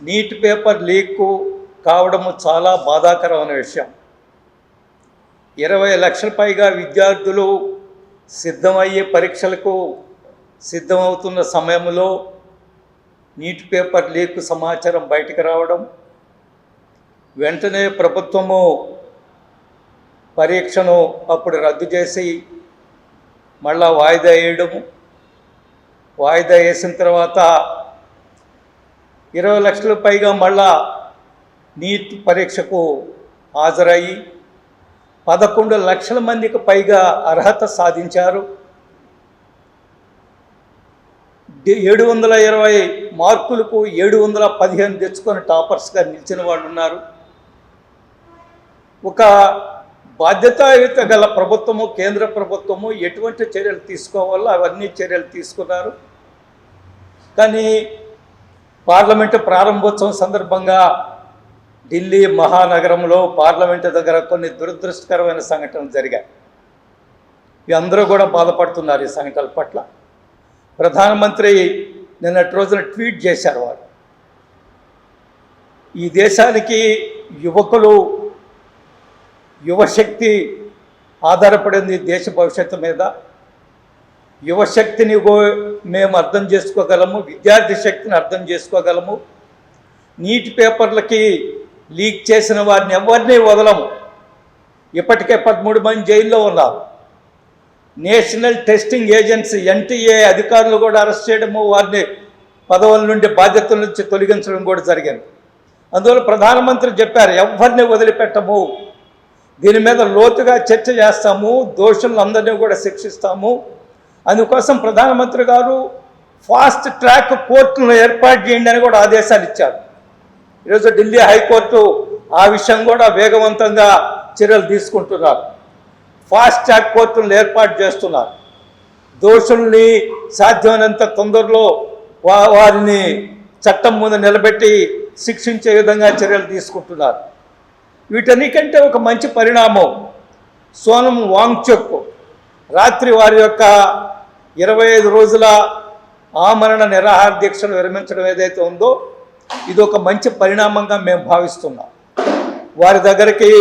Neat paper leak కావడము చాలా బాధాకరమైన విషయం. 20 లక్షల పైగా విద్యార్థులు సిద్ధమయ్యే పరీక్షలకు సిద్ధమవుతున్న సమయంలో నీట్ పేపర్ లీక్ సమాచారం బయటకు రావడం, వెంటనే ప్రభుత్వము పరీక్షను అప్పుడు రద్దు చేసి మళ్ళా వాయిదా వేయడము, వాయిదా వేసిన తర్వాత 20 లక్షల పైగా మళ్ళా నీట్ పరీక్షకు హాజరయ్యి 11 లక్షల మందికి పైగా అర్హత సాధించారు. 720 మార్కులకు 715 తెచ్చుకొని టాపర్స్గా నిలిచిన వాళ్ళు ఉన్నారు. ఒక బాధ్యతాయుత గల ప్రభుత్వము, కేంద్ర ప్రభుత్వము ఎటువంటి చర్యలు తీసుకోవాలో అవన్నీ చర్యలు తీసుకున్నారు. కానీ పార్లమెంటు ప్రారంభోత్సవం సందర్భంగా ఢిల్లీ మహానగరంలో పార్లమెంటు దగ్గర కొన్ని దురదృష్టకరమైన సంఘటనలు జరిగాయి. ఇవి అందరూ కూడా బాధపడుతున్నారు ఈ సంఘటనల పట్ల. ప్రధానమంత్రి నిన్నటి రోజున ట్వీట్ చేశారు. వారు ఈ దేశానికి యువకులు, యువశక్తి ఆధారపడింది దేశ భవిష్యత్తు మీద. యువశక్తిని మేము అర్థం చేసుకోగలము, విద్యార్థి శక్తిని అర్థం చేసుకోగలము. నీట్ పేపర్లకి లీక్ చేసిన వారిని ఎవరిని వదలము. ఇప్పటికే 13 మంది జైల్లో ఉన్నారు. నేషనల్ టెస్టింగ్ ఏజెన్సీ NTA అధికారులు కూడా అరెస్ట్ చేయడము, వారిని పదవుల నుండి, బాధ్యతల నుంచి తొలగించడం కూడా జరిగింది. అందువల్ల ప్రధానమంత్రి చెప్పారు, ఎవరిని వదిలిపెట్టము, దీని మీద లోతుగా చర్చ చేస్తాము, దోషులందరినీ కూడా శిక్షిస్తాము. అందుకోసం ప్రధానమంత్రి గారు ఫాస్ట్ ట్రాక్ కోర్టులను ఏర్పాటు చేయండి అని కూడా ఆదేశాలు ఇచ్చారు. ఈరోజు ఢిల్లీ హైకోర్టు ఆ విషయం కూడా వేగవంతంగా చర్యలు తీసుకుంటున్నారు. ఫాస్ట్ ట్రాక్ కోర్టులను ఏర్పాటు చేస్తున్నారు. దోషుల్ని సాధ్యమైనంత తొందరలో వారిని చట్టం ముందు నిలబెట్టి శిక్షించే విధంగా చర్యలు తీసుకుంటున్నారు. వీటన్నికంటే ఒక మంచి పరిణామం సోనం వాంగ్చుక్ రాత్రి వారి యొక్క 25 రోజుల ఆమరణ నిరాహార దీక్షను విరమించడం ఏదైతే ఉందో ఇది ఒక మంచి పరిణామంగా మేము భావిస్తున్నాం. వారి దగ్గరికి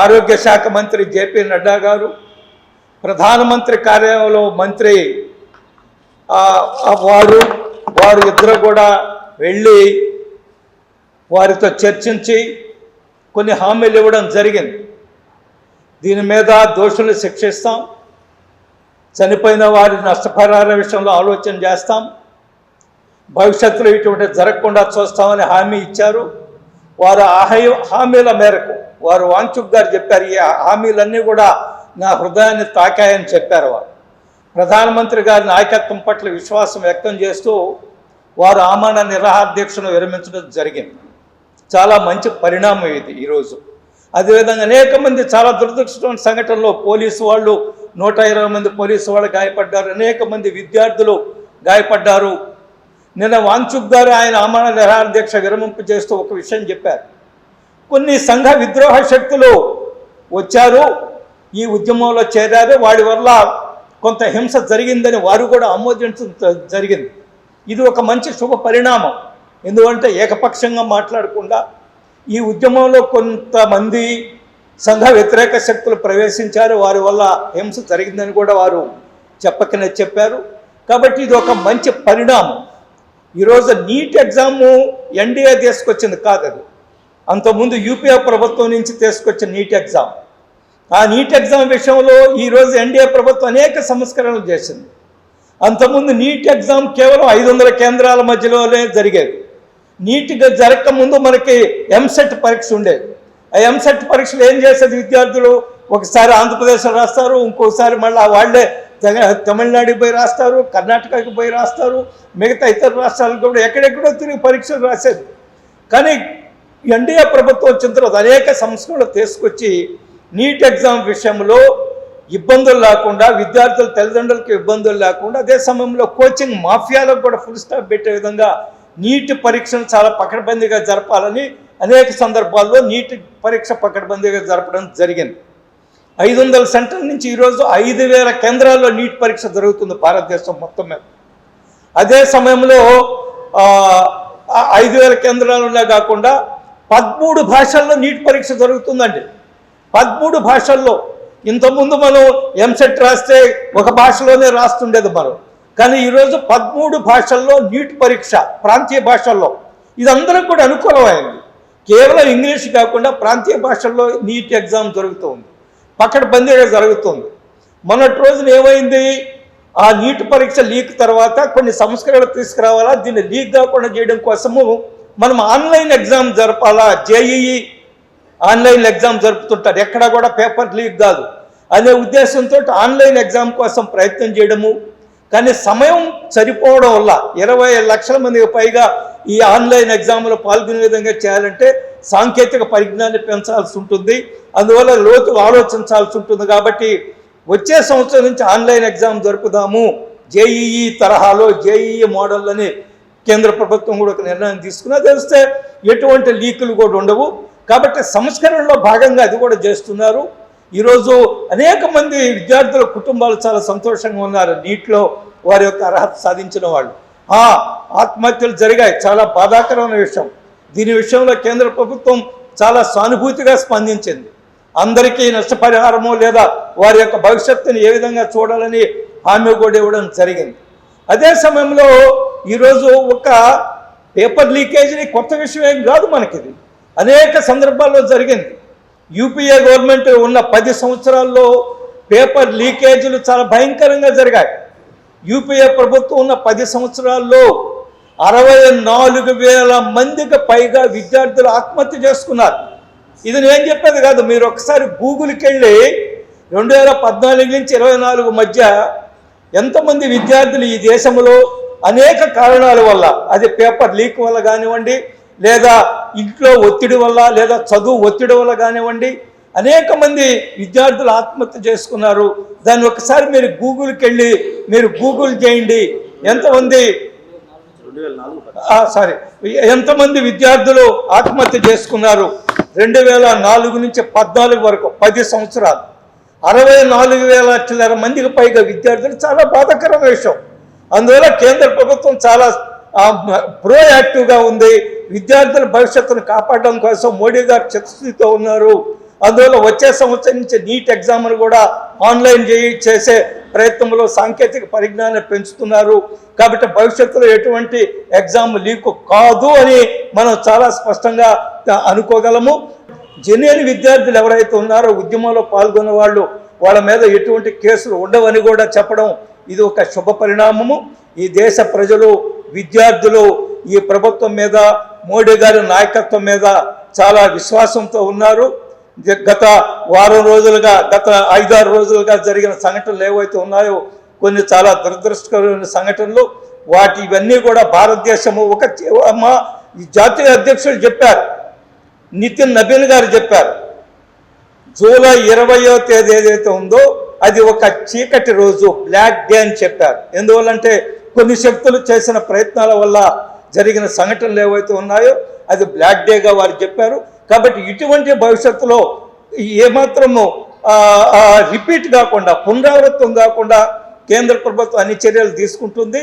ఆరోగ్య శాఖ మంత్రి JP నడ్డా గారు, ప్రధానమంత్రి కార్యాలయంలో మంత్రి వారు ఇద్దరు కూడా వెళ్ళి వారితో చర్చించి కొన్ని హామీలు ఇవ్వడం జరిగింది. దీని మీద దోషులను శిక్షిస్తాం, చనిపోయిన వారి నష్టపరిహార విషయంలో ఆలోచన చేస్తాం, భవిష్యత్తులో ఇటువంటి జరగకుండా చూస్తామని హామీ ఇచ్చారు. వారు హామీల మేరకు వారు వాంగ్చుక్ గారు చెప్పారు, ఈ హామీలన్నీ కూడా నా హృదయాన్ని తాకాయని చెప్పారు. వారు ప్రధానమంత్రి గారి నాయకత్వం పట్ల విశ్వాసం వ్యక్తం చేస్తూ వారు ఆమరణ నిరాహార దీక్షను విరమించడం జరిగింది. చాలా మంచి పరిణామం ఇది ఈరోజు. అదేవిధంగా అనేక మంది చాలా దురదృష్టమైన సంఘటనలో పోలీసు వాళ్ళు 120 మంది పోలీసు వాళ్ళు గాయపడ్డారు, అనేక మంది విద్యార్థులు గాయపడ్డారు. నిన్న వాంగ్చుక్ గారు ఆయన ఆమరణ నిరాహార దీక్ష విరమింపు చేస్తూ ఒక విషయం చెప్పారు. కొన్ని సంఘ విద్రోహ శక్తులు వచ్చారు, ఈ ఉద్యమంలో చేరారు, వాడి వల్ల కొంత హింస జరిగిందని వారు కూడా ఆమోదించడం జరిగింది. ఇది ఒక మంచి శుభ పరిణామం. ఎందుకంటే ఏకపక్షంగా మాట్లాడకుండా ఈ ఉద్యమంలో కొంతమంది సంఘ వ్యతిరేక శక్తులు ప్రవేశించారు, వారి వల్ల హింస జరిగిందని కూడా వారు చెప్పకనే చెప్పారు. కాబట్టి ఇది ఒక మంచి పరిణామం. ఈరోజు నీట్ ఎగ్జాము NDA తీసుకొచ్చింది కాదు, అది అంతకుముందు UPA ప్రభుత్వం నుంచి తీసుకొచ్చిన నీట్ ఎగ్జామ్. ఆ నీట్ ఎగ్జామ్ విషయంలో ఈరోజు NDA ప్రభుత్వం అనేక సంస్కరణలు చేసింది. అంతకుముందు నీట్ ఎగ్జామ్ కేవలం 500 కేంద్రాల మధ్యలోనే జరిగేది. నీట్గా జరగకముందు మనకి MSET పరీక్ష ఉండేది. ఆ MSET పరీక్షలు ఏం చేసేది, విద్యార్థులు ఒకసారి ఆంధ్రప్రదేశ్లో రాస్తారు, ఇంకోసారి మళ్ళీ వాళ్ళే తమిళనాడుకి పోయి రాస్తారు, కర్ణాటకకి పోయి రాస్తారు, మిగతా ఇతర రాష్ట్రాలకు కూడా ఎక్కడెక్కడో తిరిగి పరీక్షలు రాసేది. కానీ NDA ప్రభుత్వం వచ్చిన తర్వాత అనేక సంస్కరణలు తీసుకొచ్చి నీట్ ఎగ్జామ్ విషయంలో ఇబ్బందులు లేకుండా, విద్యార్థుల తల్లిదండ్రులకు ఇబ్బందులు లేకుండా, అదే సమయంలో కోచింగ్ మాఫియాలకు కూడా ఫుల్ స్టాప్ పెట్టే విధంగా నీట్ పరీక్షను చాలా పకడ్బందీగా జరపాలని అనేక సందర్భాల్లో నీట్ పరీక్ష పకడ్బందీగా జరపడం జరిగింది. 500 సెంటర్ల నుంచి ఈరోజు 5000 కేంద్రాల్లో నీట్ పరీక్ష జరుగుతుంది భారతదేశం మొత్తం మీద. అదే సమయంలో 5,000 కేంద్రాలున్నా కాకుండా 13 భాషల్లో నీట్ పరీక్ష జరుగుతుందండి. 13 భాషల్లో. ఇంతకుముందు మనం ఎంసెట్ రాస్తే ఒక భాషలోనే రాస్తుండేది మనం. కానీ ఈరోజు 13 భాషల్లో నీట్ పరీక్ష ప్రాంతీయ భాషల్లో. ఇది అందరం కూడా అనుకూలమైంది. కేవలం ఇంగ్లీష్ కాకుండా ప్రాంతీయ భాషల్లో నీట్ ఎగ్జామ్ జరుగుతుంది, పకడ్బందీగా జరుగుతుంది. మొన్నటి రోజున ఏమైంది, ఆ నీట్ పరీక్ష లీక్ తర్వాత కొన్ని సంస్కరణలు తీసుకురావాలా, దీన్ని లీక్ కాకుండా చేయడం కోసము మనం ఆన్లైన్ ఎగ్జామ్ జరపాలా. జేఈఈ ఆన్లైన్ ఎగ్జామ్ జరుపుతుంటారు, ఎక్కడా కూడా పేపర్ లీక్ కాదు అనే ఉద్దేశంతో ఆన్లైన్ ఎగ్జామ్ కోసం ప్రయత్నం చేయడము. కానీ సమయం సరిపోవడం వల్ల 20 లక్షల మందికి పైగా ఈ ఆన్లైన్ ఎగ్జామ్లో పాల్గొనే విధంగా చేయాలంటే సాంకేతిక పరిజ్ఞానాన్ని పెంచాల్సి ఉంటుంది, అందువల్ల లోతుగా ఆలోచించాల్సి ఉంటుంది. కాబట్టి వచ్చే సంవత్సరం నుంచి ఆన్లైన్ ఎగ్జామ్ జరుపుదాము, జేఈఈ తరహాలో జేఈఈ మోడల్ని కేంద్ర ప్రభుత్వం కూడా ఒక నిర్ణయం తీసుకున్నా తెలిస్తే ఎటువంటి లీకులు కూడా ఉండవు. కాబట్టి సంస్కరణలో భాగంగా అది కూడా చేస్తున్నారు. ఈరోజు అనేక మంది విద్యార్థుల కుటుంబాలు చాలా సంతోషంగా ఉన్నారు. నీట్లో వారి యొక్క అర్హత సాధించిన వాళ్ళు. ఆత్మహత్యలు జరిగాయి, చాలా బాధాకరమైన విషయం. దీని విషయంలో కేంద్ర ప్రభుత్వం చాలా సానుభూతిగా స్పందించింది. అందరికీ నష్టపరిహారము లేదా వారి యొక్క భవిష్యత్తుని ఏ విధంగా చూడాలని హామీ కూడా ఇవ్వడం జరిగింది. అదే సమయంలో ఈరోజు ఒక పేపర్ లీకేజీని కొత్త విషయం ఏం కాదు, మనకిది అనేక సందర్భాల్లో జరిగింది. యూపీఏ గవర్నమెంట్ ఉన్న 10 సంవత్సరాల్లో పేపర్ లీకేజీలు చాలా భయంకరంగా జరిగాయి. యూపీఏ ప్రభుత్వం ఉన్న 10 సంవత్సరాల్లో 64,000 మందికి పైగా విద్యార్థులు ఆత్మహత్య చేసుకున్నారు. ఇది నేను చెప్పేది కాదు, మీరు ఒకసారి గూగుల్కి వెళ్ళి 2014 నుంచి 24 మధ్య ఎంతమంది విద్యార్థులు ఈ దేశంలో అనేక కారణాల వల్ల, అది పేపర్ లీక్ వల్ల కానివ్వండి, లేదా ఇంట్లో ఒత్తిడి వల్ల, లేదా చదువు ఒత్తిడి వల్ల కానివ్వండి, అనేక మంది విద్యార్థులు ఆత్మహత్య చేసుకున్నారు. దాన్ని ఒకసారి మీరు గూగుల్కి వెళ్ళి మీరు గూగుల్ చేయండి, ఎంతమంది విద్యార్థులు ఆత్మహత్య చేసుకున్నారు 2004 నుంచి 14 వరకు 10 సంవత్సరాలు 64,000 మందికి పైగా విద్యార్థులు. చాలా బాధాకరమైన విషయం. అందువల్ల కేంద్ర ప్రభుత్వం చాలా ప్రోయాక్టివ్గా ఉంది. విద్యార్థుల భవిష్యత్తును కాపాడడం కోసం మోడీ గారు చిత్తశుద్ధితో ఉన్నారు. అందువల్ల వచ్చే సంవత్సరం నుంచి నీట్ ఎగ్జామ్ను కూడా ఆన్లైన్ చేసే ప్రయత్నంలో సాంకేతిక పరిజ్ఞానాన్ని పెంచుతున్నారు. కాబట్టి భవిష్యత్తులో ఎటువంటి ఎగ్జామ్ లీక్ కాదు అని మనం చాలా స్పష్టంగా అనుకోగలము. జెన్యున్ విద్యార్థులు ఎవరైతే ఉన్నారో ఉద్యమంలో పాల్గొన్న వాళ్ళ మీద ఎటువంటి కేసులు ఉండవని కూడా చెప్పడం ఇది ఒక శుభ పరిణామము. ఈ దేశ ప్రజలు, విద్యార్థులు ఈ ప్రభుత్వం మీద, మోడీ గారి నాయకత్వం మీద చాలా విశ్వాసంతో ఉన్నారు. గత వారం రోజులుగా, గత 5-6 రోజులుగా జరిగిన సంఘటనలు ఏవైతే ఉన్నాయో కొన్ని చాలా దురదృష్టకరమైన సంఘటనలు. ఇవన్నీ కూడా భారతదేశము మా జాతీయ అధ్యక్షులు చెప్పారు, నితిన్ నబీన్ గారు చెప్పారు, జూలై 20వ తేదీ ఏదైతే ఉందో అది ఒక చీకటి రోజు, బ్లాక్ డే అని చెప్పారు. ఎందువల్లంటే కొన్ని శక్తులు చేసిన ప్రయత్నాల వల్ల జరిగిన సంఘటనలు ఏవైతే ఉన్నాయో అది బ్లాక్ డేగా వారు చెప్పారు. కాబట్టి ఇటువంటి భవిష్యత్తులో ఏమాత్రము రిపీట్ కాకుండా, పునరావృతం కాకుండా కేంద్ర ప్రభుత్వం అన్ని చర్యలు తీసుకుంటుంది.